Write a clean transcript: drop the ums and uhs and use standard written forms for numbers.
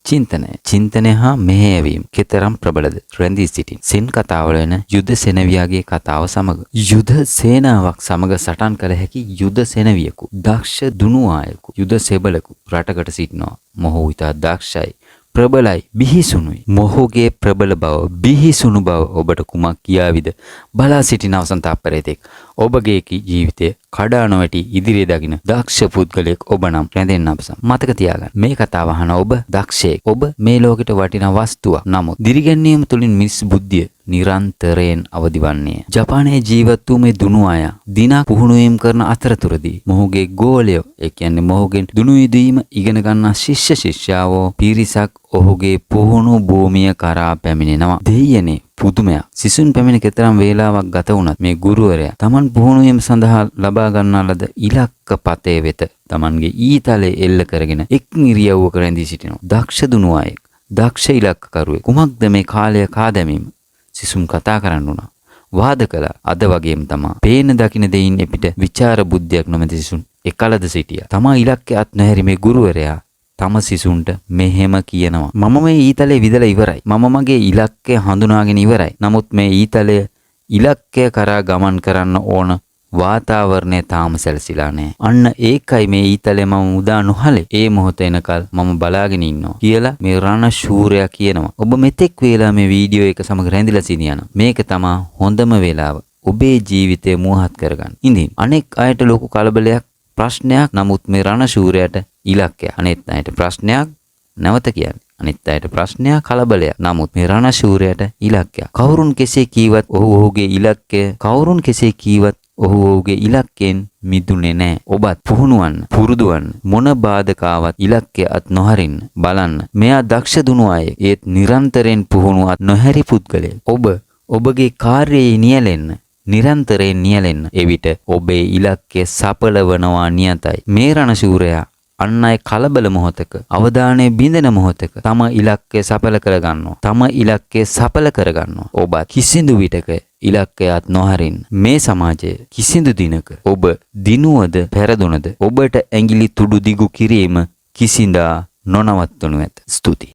චින්තනය හා මෙහෙයවීම කෙතරම් ප්‍රබලද රැඳී සිටින්. සෙන් කතාවල එන යුද සෙනවියාගේ කතාව සමග යුද සේනාවක් සමග සටන් කළ හැකි යුද සෙනවියෙකු, දක්ෂ දුනුආයෙකු, යුද සෙබළෙකු රටකට සිටිනවා. මොහු ඉතා දක්ෂයි, ප්‍රබලයි, බිහිසුණුයි. මොහුගේ ප්‍රබල බව, බිහිසුණු බව ඔබට කුමක් කියාවිද? බලා සිටින අවසන් තාප්පරයේදී ඔබගේ ජීවිතය කඩා නොවැටි ඉදිරිය දකින දක්ෂ පුද්ගලයෙක් ඔබ නම් රැඳෙන්න අපසම්. මතක තියාගන්න. මේ කතාව අහන ඔබ දක්ෂයෙක්. ඔබ මේ ලෝකෙට වටිනා වස්තුවක්. නමුත් දිරිගැන්වීම තුළින් මිනිස් බුද්ධිය නිරන්තරයෙන් අවදි වන්නේ. ජපානයේ ජීවත් වූ මේ දුනුආය දිනක් පුහුණුවීම් කරන අතරතුරදී මොහුගේ ගෝලයෝ, ඒ කියන්නේ මොහුගෙන් දුනුවිදීම ඉගෙන ගන්නා ශිෂ්‍ය ශිෂ්‍යාවෝ පිරිසක් ඔහුගේ පුහුණු භූමිය කරා පැමිණෙනවා. දෙයියනේ පුදුමයක්. සිසුන් පැමිණ කෙතරම් වේලාවක් ගත වුණත් මේ ගුරුවරයා Taman පුහුණුවීම සඳහා ලබා ගන්නා ලද ඉලක්ක පතේ වෙත Tamanගේ ඊතලයේ එල්ල කරගෙන එක් ඉරියව්වක රැඳී සිටිනවා. දක්ෂ දුනුආයෙක්, දක්ෂ ඉලක්කකරුවෙක්. කුමක්ද මේ කාලය කාදැමීම? සිසුන් කතා කරන්න උනා. වාද කළා. අද වගේම තමා පේන දකින දෙයින් එපිට විචාර බුද්ධියක් නොමැති සිසුන් එකලද සිටියා. තමා ඉලක්කයක් නැහැරි මේ ගුරුවරයා තම සිසුන්ට මෙහෙම කියනවා. මම මේ ඊතලේ විදලා ඉවරයි. මම මගේ ඉලක්කය හඳුනාගෙන ඉවරයි. නමුත් මේ ඊතලය ඉලක්කය කරා ගමන් කරන්න ඕන වාතාවරණය තාම සැලසිලා නැහැ. අන්න ඒකයි මේ ඊතලේ මම උදා නොහලේ. ඒ මොහොත එනකල් මම බලාගෙන ඉන්නවා කියලා මේ රණ ශූරයා කියනවා. ඔබ මෙතෙක් වේලා මේ වීඩියෝ එක සමග රැඳිලා සිටියනම් මේක තමයි හොඳම වේලාව. ඔබේ ජීවිතය මුවහත් කරගන්න. ඉතින් අනෙක් අයට ලොකු කලබලයක්, ප්‍රශ්නයක්. නමුත් මේ රණ ශූරයාට ඉලක්කය. අනෙත් අයට ප්‍රශ්නයක්. නැවත කියන්නේ අනිත් අයට ප්‍රශ්නයක්, කලබලයක්. නමුත් මේ රණ ශූරයාට ඉලක්කයක්. කවුරුන් කෙසේ කීවත් ඔහුගේ ඉලක්කය, කවුරුන් කෙසේ කීවත් ඔහුගේ ඉලක්කයෙන් මිදුනේ නැහැ. ඔබත් පුහුණුවන්න, පුරුදුවන්න. මොන බාධකාවත් ඉලක්කය අත් නොහරින්න බලන්න. මෙයා දක්ෂ දුනුආයෙක්. ඒත් නිරන්තරයෙන් පුහුණුවත් නොහැරි පුද්ගලයෙක්. ඔබගේ කාර්යයේ නියැලෙන්න, නිරන්තරයෙන් නියැලෙන්න. එවිට ඔබේ ඉලක්කය සඵල වනවා නියතයි. මේ රණ ශූරයා අන් අය කලබල මොහොතක, අවධානය බිඳෙන මොහොතක තම ඉලක්කය සඵල කරගන්නවා. තම ඉලක්කය සඵල කරගන්නවා. ඔබ කිසිදු විටක ඉලක්කයත් නොහරින්න. මේ සමාජයේ කිසිදු දිනක ඔබ දිනුවද පෙරදුනද ඔබට ඇඟිලි තුඩු දිගු කිරීම කිසිඳා නොනවත්වනු ඇත. ස්තුතියි.